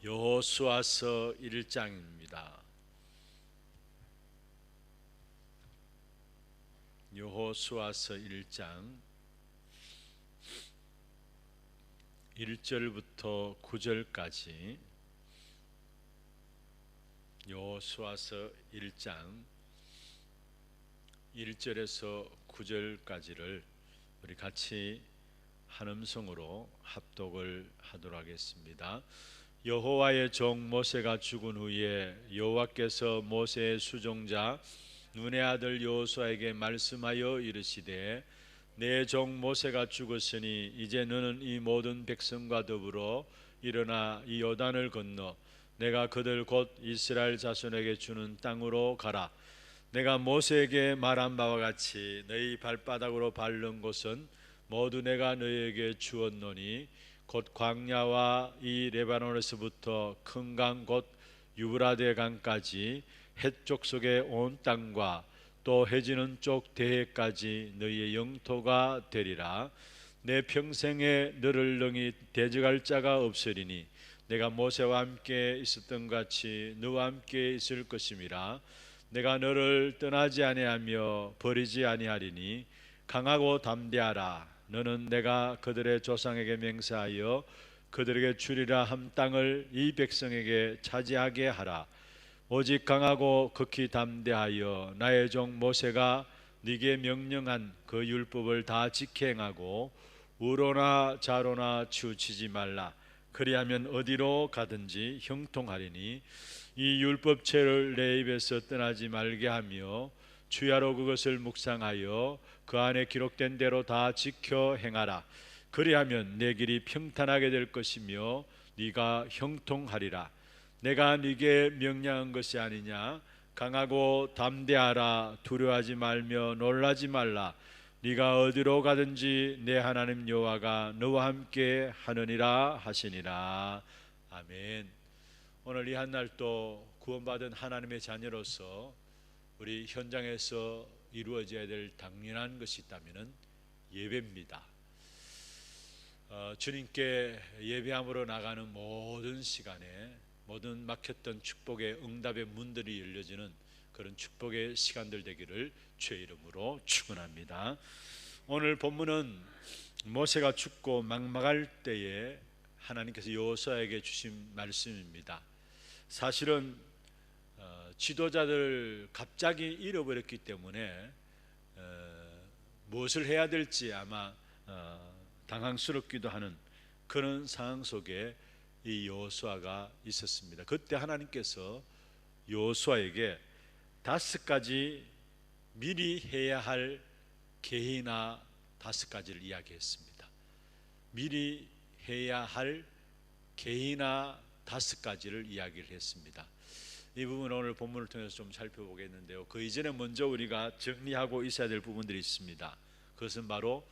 여호수아서 1장입니다. 여호수아서 1장 1절부터 9절까지, 여호수아서 1장 1절에서 9절까지를 우리 같이 한 음성으로 합독을 하도록 하겠습니다. 여호와의 종 모세가 죽은 후에 여호와께서 모세의 수종자 눈의 아들 여호수아에게 말씀하여 이르시되, 내 종 모세가 죽었으니 이제 너는 이 모든 백성과 더불어 일어나 이 요단을 건너 내가 그들 곧 이스라엘 자손에게 주는 땅으로 가라. 내가 모세에게 말한 바와 같이 너희 발바닥으로 밟는 곳은 모두 내가 너희에게 주었노니 곧 광야와 이 레바논에서부터 큰 강 곧 유브라데 강까지 해쪽 속의 온 땅과 또 해지는 쪽 대해까지 너희의 영토가 되리라. 내 평생에 너를 능히 대적할 자가 없으리니 내가 모세와 함께 있었던 같이 너와 함께 있을 것임이라. 내가 너를 떠나지 아니하며 버리지 아니하리니 강하고 담대하라. 너는 내가 그들의 조상에게 맹세하여 그들에게 주리라 한 땅을 이 백성에게 차지하게 하라. 오직 강하고 극히 담대하여 나의 종 모세가 네게 명령한 그 율법을 다 지켜 행하고 우로나 좌로나 치우치지 말라. 그리하면 어디로 가든지 형통하리니 이 율법책을 내 입에서 떠나지 말게 하며 주야로 그것을 묵상하여 그 안에 기록된 대로 다 지켜 행하라. 그리하면 내 길이 평탄하게 될 것이며 네가 형통하리라. 내가 네게 명령한 것이 아니냐. 강하고 담대하라. 두려워하지 말며 놀라지 말라. 네가 어디로 가든지 내 하나님 여호와가 너와 함께 하느니라 하시니라. 아멘. 오늘 이 한날도 구원받은 하나님의 자녀로서 우리 현장에서 이루어져야 될 당연한 것이 있다면 예배입니다. 주님께 예배함으로 나가는 모든 시간에 모든 막혔던 축복의 응답의 문들이 열려지는 그런 축복의 시간들 되기를 주의 이름으로 축원합니다. 오늘 본문은 모세가 죽고 막막할 때에 하나님께서 여호수아에게 주신 말씀입니다. 사실은 지도자들 갑자기 잃어버렸기 때문에 무엇을 해야 될지 아마 당황스럽기도 하는 그런 상황 속에 이 여호수아가 있었습니다. 그때 하나님께서 여호수아에게 5가지 미리 해야 할 계획이나 5가지를 이야기했습니다. 미리 해야 할 계획이나 5가지를 이야기를 했습니다. 이 부분을 오늘 본문을 통해서 좀 살펴보겠는데요, 그 이전에 먼저 우리가 정리하고 있어야 될 부분들이 있습니다. 그것은 바로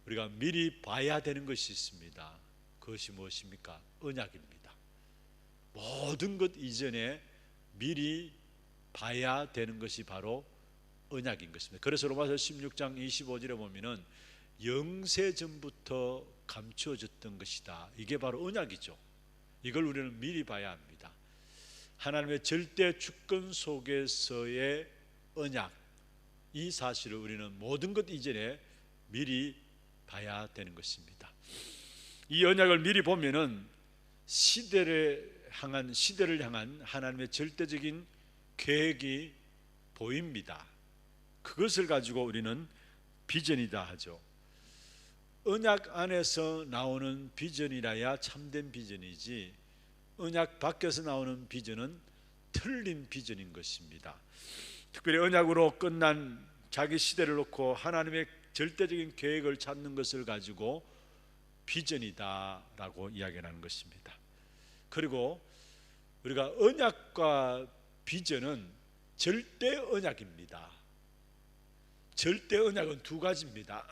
우리가 미리 봐야 되는 것이 있습니다. 그것이 무엇입니까? 언약입니다. 모든 것 이전에 미리 봐야 되는 것이 바로 언약인 것입니다. 그래서 로마서 16장 25절에 보면은 영세 전부터 감추어졌던 것이다. 이게 바로 언약이죠. 이걸 우리는 미리 봐야 합니다. 하나님의 절대 주권 속에서의 언약, 이 사실을 우리는 모든 것 이전에 미리 봐야 되는 것입니다. 이 언약을 미리 보면은 시대를 향한 하나님의 절대적인 계획이 보입니다. 그것을 가지고 우리는 비전이다 하죠. 언약 안에서 나오는 비전이라야 참된 비전이지, 언약 밖에서 나오는 비전은 틀린 비전인 것입니다. 특별히 언약으로 끝난 자기 시대를 놓고 하나님의 절대적인 계획을 찾는 것을 가지고 비전이다라고 이야기하는 것입니다. 그리고 우리가 언약과 비전은 절대 언약입니다. 절대 언약은 2가지입니다.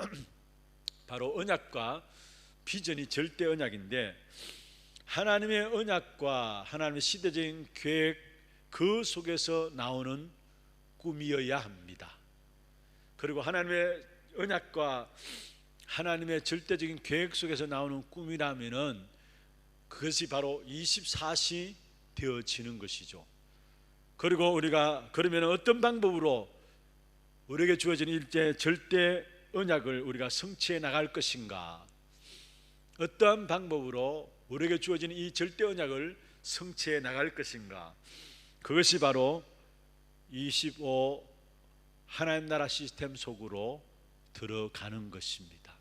바로 언약과 비전이 절대 언약인데, 하나님의 언약과 하나님의 시대적인 계획 그 속에서 나오는 꿈이어야 합니다. 그리고 하나님의 언약과 하나님의 절대적인 계획 속에서 나오는 꿈이라면은 그것이 바로 24시 되어지는 것이죠. 그리고 우리가 그러면 어떤 방법으로 우리에게 주어진 일제 절대 언약을 우리가 성취해 나갈 것인가? 어떠한 방법으로 우리에게 주어진 이 절대 언약을 성취해 나갈 것인가? 그것이 바로 25 하나님 나라 시스템 속으로 들어가는 것입니다.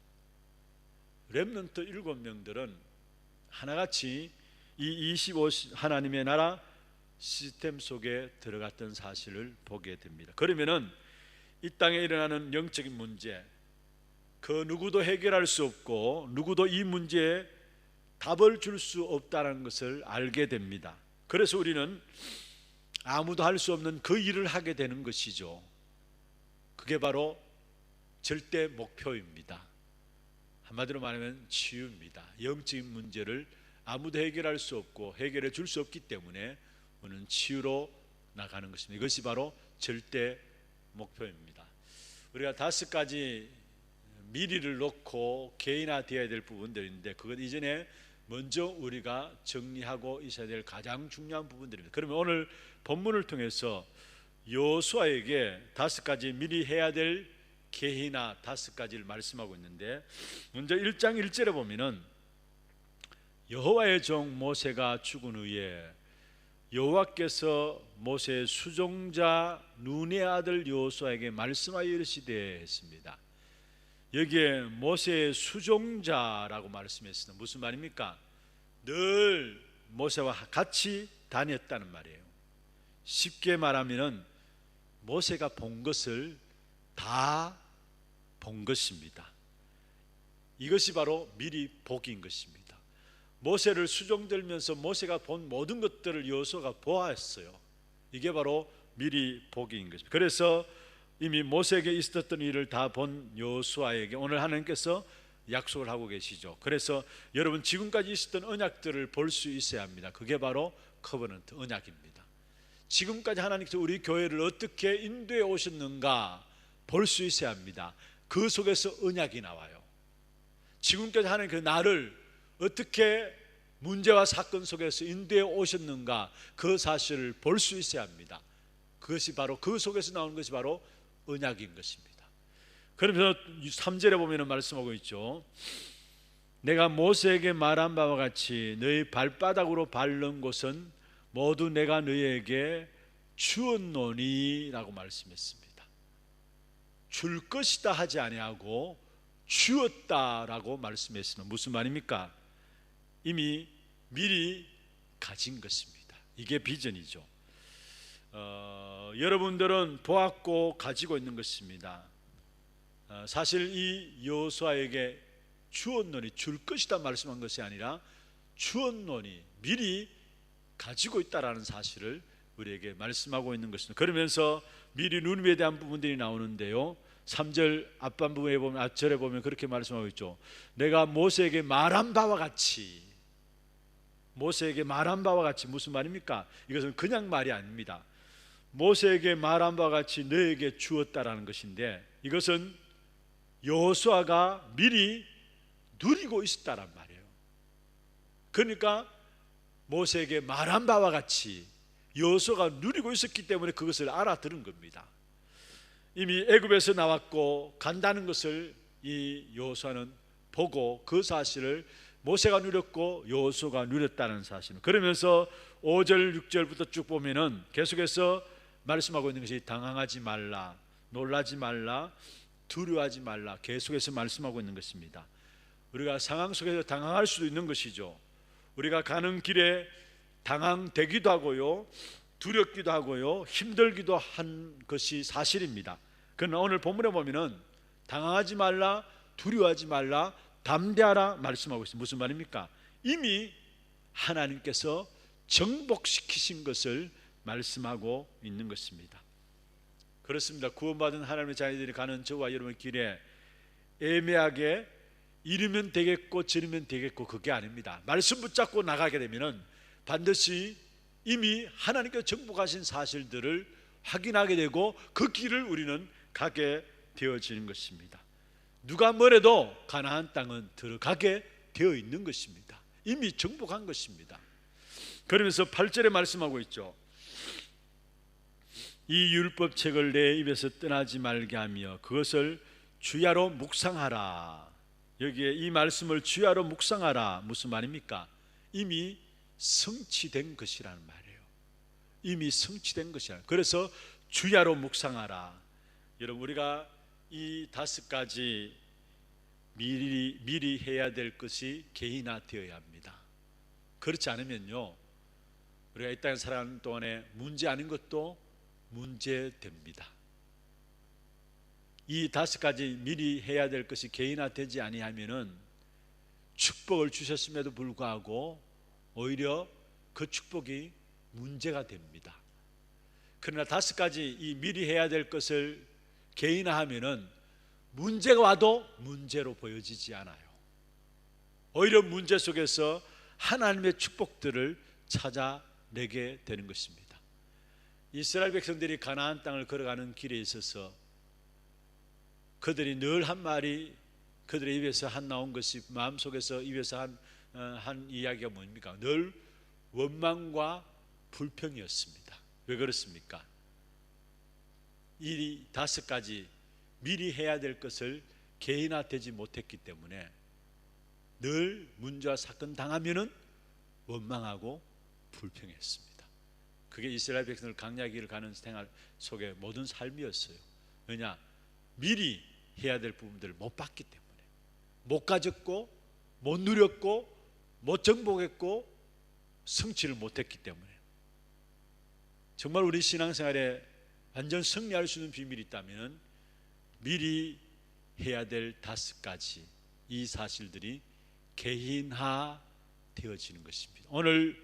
렘넌트 7명들은 하나같이 이 25 하나님의 나라 시스템 속에 들어갔던 사실을 보게 됩니다. 그러면은 이 땅에 일어나는 영적인 문제, 그 누구도 해결할 수 없고 누구도 이 문제에 답을 줄 수 없다는 것을 알게 됩니다. 그래서 우리는 아무도 할 수 없는 그 일을 하게 되는 것이죠. 그게 바로 절대 목표입니다. 한마디로 말하면 치유입니다. 영적인 문제를 아무도 해결할 수 없고 해결해 줄 수 없기 때문에 우리는 치유로 나가는 것입니다. 이것이 바로 절대 목표입니다. 우리가 5가지 미리를 놓고 개인화되어야 될 부분들인데 그것 이전에 먼저 우리가 정리하고 있어야 될 가장 중요한 부분들입니다. 그러면 오늘 본문을 통해서 여호수아에게 5가지 미리 해야 될 개인화 5가지를 말씀하고 있는데, 먼저 1장 1절에 보면은 여호와의 종 모세가 죽은 후에 여호와께서 모세의 수종자 눈의 아들 여호수아에게 말씀하여 이르시되 했습니다. 여기에 모세의 수종자라고 말씀했습니다. 무슨 말입니까? 늘 모세와 같이 다녔다는 말이에요. 쉽게 말하면 모세가 본 것을 다 본 것입니다. 이것이 바로 미리 복인 것입니다. 모세를 수종들면서 모세가 본 모든 것들을 여호수아가 보았어요. 이게 바로 미리 복인 것입니다. 그래서 이미 모세에게 있었던 일을 다 본 여호수아에게 오늘 하나님께서 약속을 하고 계시죠. 그래서 여러분 지금까지 있었던 언약들을 볼 수 있어야 합니다. 그게 바로 커버넌트 언약입니다. 지금까지 하나님께서 우리 교회를 어떻게 인도해 오셨는가 볼 수 있어야 합니다. 그 속에서 언약이 나와요. 지금까지 하나님 나를 어떻게 문제와 사건 속에서 인도해 오셨는가 그 사실을 볼 수 있어야 합니다. 그것이 바로 그 속에서 나오는 것이 바로 언약인 것입니다. 그러면서 3절에 보면 말씀하고 있죠. 내가 모세에게 말한 바와 같이 너희 발바닥으로 밟는 곳은 모두 내가 너희에게 주었노니 라고 말씀했습니다. 줄 것이다 하지 아니하고 주었다라고 말씀했습니다. 무슨 말입니까? 이미 미리 가진 것입니다. 이게 비전이죠. 여러분들은 보았고 가지고 있는 것입니다. 사실 이 여호수아에게 주었노니 줄 것이다 말씀한 것이 아니라 주었노니 미리 가지고 있다라는 사실을 우리에게 말씀하고 있는 것입니다. 그러면서 미리 누님에 대한 부분들이 나오는데요. 3절 앞부분에 보면 앞절에 보면 그렇게 말씀하고 있죠. 내가 모세에게 말한 바와 같이, 모세에게 말한 바와 같이 무슨 말입니까? 이것은 그냥 말이 아닙니다. 모세에게 말한 바와 같이 너에게 주었다라는 것인데 이것은 여호수아가 미리 누리고 있었다란 말이에요. 그러니까 모세에게 말한 바와 같이 여호수아가 누리고 있었기 때문에 그것을 알아들은 겁니다. 이미 애굽에서 나왔고 간다는 것을 이 여호수아는 보고 그 사실을 모세가 누렸고 여호수아가 누렸다는 사실. 그러면서 5절 6절부터 쭉 보면은 계속해서 말씀하고 있는 것이 당황하지 말라, 놀라지 말라, 두려워하지 말라 계속해서 말씀하고 있는 것입니다. 우리가 상황 속에서 당황할 수도 있는 것이죠. 우리가 가는 길에 당황되기도 하고요, 두렵기도 하고요, 힘들기도 한 것이 사실입니다. 그러나 오늘 본문에 보면은 당황하지 말라, 두려워하지 말라, 담대하라 말씀하고 있습니다. 무슨 말입니까? 이미 하나님께서 정복시키신 것을 말씀하고 있는 것입니다. 그렇습니다. 구원받은 하나님의 자녀들이 가는 저와 여러분의 길에 애매하게 이르면 되겠고 저르면 되겠고 그게 아닙니다. 말씀 붙잡고 나가게 되면은 반드시 이미 하나님께서 정복하신 사실들을 확인하게 되고 그 길을 우리는 가게 되어지는 것입니다. 누가 뭐래도 가나안 땅은 들어가게 되어 있는 것입니다. 이미 정복한 것입니다. 그러면서 8절에 말씀하고 있죠. 이 율법책을 내 입에서 떠나지 말게 하며 그것을 주야로 묵상하라. 여기에 이 말씀을 주야로 묵상하라 무슨 말입니까? 이미 성취된 것이라는 말이에요. 이미 성취된 것이야. 그래서 주야로 묵상하라. 여러분, 우리가 이 5가지 미리 해야 될 것이 개인화되어야 합니다. 그렇지 않으면요, 우리가 이 땅에 살아가는 동안에 문제 아닌 것도 문제됩니다. 이 5가지 미리 해야 될 것이 개인화되지 아니하면은 축복을 주셨음에도 불구하고 오히려 그 축복이 문제가 됩니다. 그러나 5가지 이 미리 해야 될 것을 개인화하면은 문제가 와도 문제로 보여지지 않아요. 오히려 문제 속에서 하나님의 축복들을 찾아내게 되는 것입니다. 이스라엘 백성들이 가나안 땅을 걸어가는 길에 있어서 그들이 늘 한 말이, 그들의 입에서 한 나온 것이, 마음속에서 입에서 한 이야기가 뭡니까? 늘 원망과 불평이었습니다. 왜 그렇습니까? 이 5가지 미리 해야 될 것을 개인화되지 못했기 때문에 늘 문제와 사건 당하면은 원망하고 불평했습니다. 그게 이스라엘 백성들 광야길을 가는 생활 속의 모든 삶이었어요. 왜냐? 미리 해야 될 부분들을 못 봤기 때문에, 못 가졌고 못 누렸고 못 정복했고 성취를 못했기 때문에. 정말 우리 신앙생활에 완전 승리할 수 있는 비밀이 있다면 미리 해야 될 5가지 이 사실들이 개인화 되어지는 것입니다. 오늘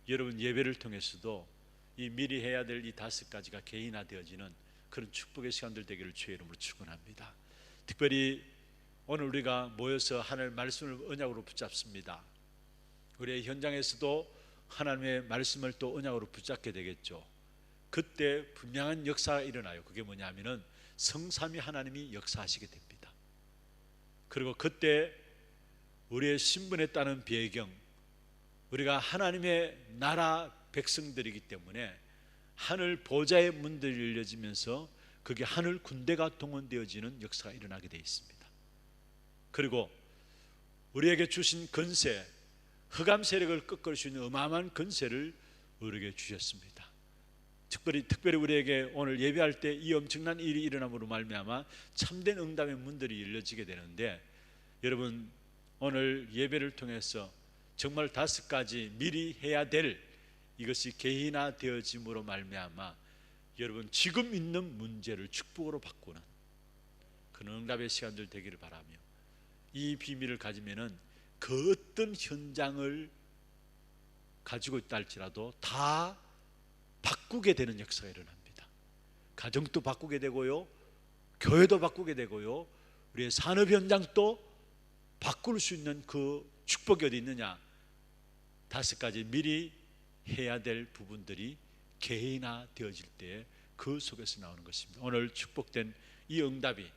여러분 예배를 통해서도 이 미리 해야 될 이 5가지가 개인화 되어지는 그런 축복의 시간들 되기를 주의 이름으로 축원합니다. 특별히 오늘 우리가 모여서 하나님의 말씀을 언약으로 붙잡습니다. 우리의 현장에서도 하나님의 말씀을 또 언약으로 붙잡게 되겠죠. 그때 분명한 역사가 일어나요. 그게 뭐냐면은 성삼위 하나님이 역사하시게 됩니다. 그리고 그때 우리의 신분에 따른 배경, 우리가 하나님의 나라 백성들이기 때문에 하늘 보좌의 문들이 열려지면서 그게 하늘 군대가 동원되어지는 역사가 일어나게 되어 있습니다. 그리고 우리에게 주신 권세, 흑암 세력을 꺾을 수 있는 어마어마한 권세를 우리에게 주셨습니다. 특별히 우리에게 오늘 예배할 때 이 엄청난 일이 일어남으로 말미암아 참된 응답의 문들이 열려지게 되는데, 여러분 오늘 예배를 통해서 정말 5가지 미리 해야 될 이것이 개인화되어짐으로 말미암아 여러분 지금 있는 문제를 축복으로 바꾸는 그런 응답의 시간들 되기를 바라며, 이 비밀을 가지면은 그 어떤 현장을 가지고 있다 할지라도 다 바꾸게 되는 역사가 일어납니다. 가정도 바꾸게 되고요, 교회도 바꾸게 되고요, 우리의 산업 현장도 바꿀 수 있는 그 축복이 어디 있느냐? 5가지 미리 해야 될 부분들이 개인화 되어질 때 그 속에서 나오는 것입니다. 오늘 축복된 이 응답이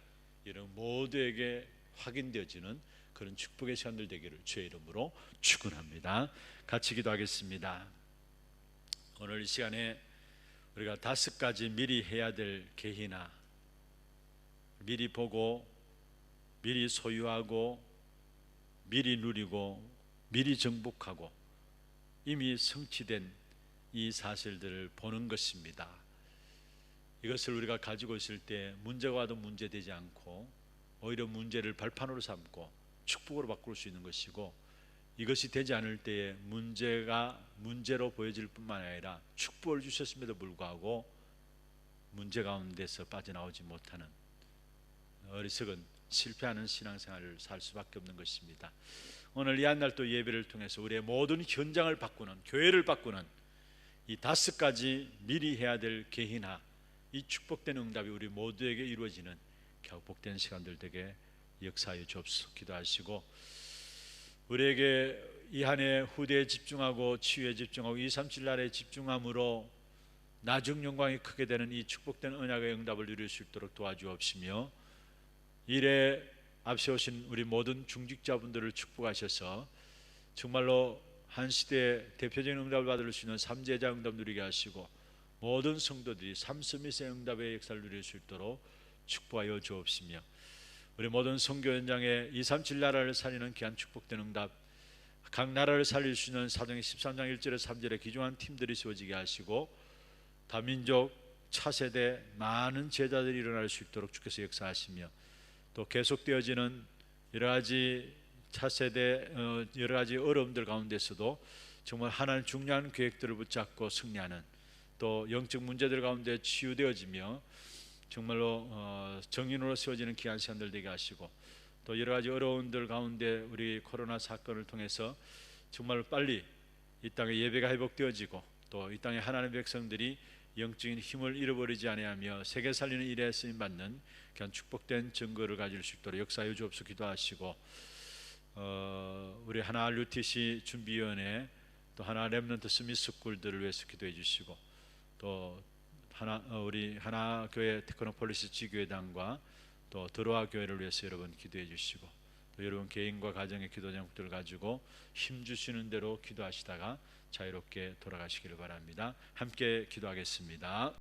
여러분 모두에게 확인되어지는 그런 축복의 시간들 되기를 주의 이름으로 축원합니다. 같이 기도하겠습니다. 오늘 이 시간에 우리가 5가지 미리 해야 될 개인화, 미리 보고 미리 소유하고 미리 누리고 미리 정복하고 이미 성취된 이 사실들을 보는 것입니다. 이것을 우리가 가지고 있을 때 문제가 와도 문제되지 않고 오히려 문제를 발판으로 삼고 축복으로 바꿀 수 있는 것이고, 이것이 되지 않을 때에 문제가 문제로 보여질 뿐만 아니라 축복을 주셨음에도 불구하고 문제 가운데서 빠져나오지 못하는 어리석은 실패하는 신앙생활을 살 수밖에 없는 것입니다. 오늘 이 한 날 또 예배를 통해서 우리의 모든 현장을 바꾸는, 교회를 바꾸는 이 5가지 미리 해야 될 개인화, 이 축복된 응답이 우리 모두에게 이루어지는 복된 시간들 되게 역사하여 주옵소서. 기도하시고 우리에게 이 한 해 후대에 집중하고 치유에 집중하고 237 날에 집중함으로 나중 영광이 크게 되는 이 축복된 언약의 응답을 누릴 수 있도록 도와주옵시며, 일에 앞세우신 우리 모든 중직자분들을 축복하셔서 정말로 한 시대에 대표적인 응답을 받을 수 있는 삼제자 응답 누리게 하시고 모든 성도들이 삼스미스의 응답의 역사를 누릴 수 있도록 축복하여 주옵시며 우리 모든 선교 현장에 237 나라를 살리는 귀한 축복된 응답, 각 나라를 살릴 수 있는 사도행 13장 1절에 3절에 귀중한 팀들이 세워지게 하시고 다민족 차세대 많은 제자들이 일어날 수 있도록 주께서 역사하시며 또 계속되어지는 여러 가지 차세대 여러 가지 어려움들 가운데서도 정말 하나님 중요한 계획들을 붙잡고 승리하는 또 영적 문제들 가운데 치유되어지며 정말로 정인으로 세워지는 귀한 시간들 되게 하시고 또 여러 가지 어려움들 가운데 우리 코로나 사건을 통해서 정말 빨리 이 땅에 예배가 회복되어지고 또 이 땅에 하나님의 백성들이 영적인 힘을 잃어버리지 아니하며 세계 살리는 일에 쓰임 받는 그런 축복된 증거를 가질 수 있도록 역사해 주옵소서 기도하시고 우리 하나 RUTC 준비위원회 또 하나 렘넌트 스미스쿨들을 위해서 기도해 주시고 또 우리 하나 교회 테크노폴리스 지교회당과 또 드로아 교회를 위해서 여러분 기도해 주시고 또 여러분 개인과 가정의 기도 제목들을 가지고 힘 주시는 대로 기도하시다가 자유롭게 돌아가시기를 바랍니다. 함께 기도하겠습니다.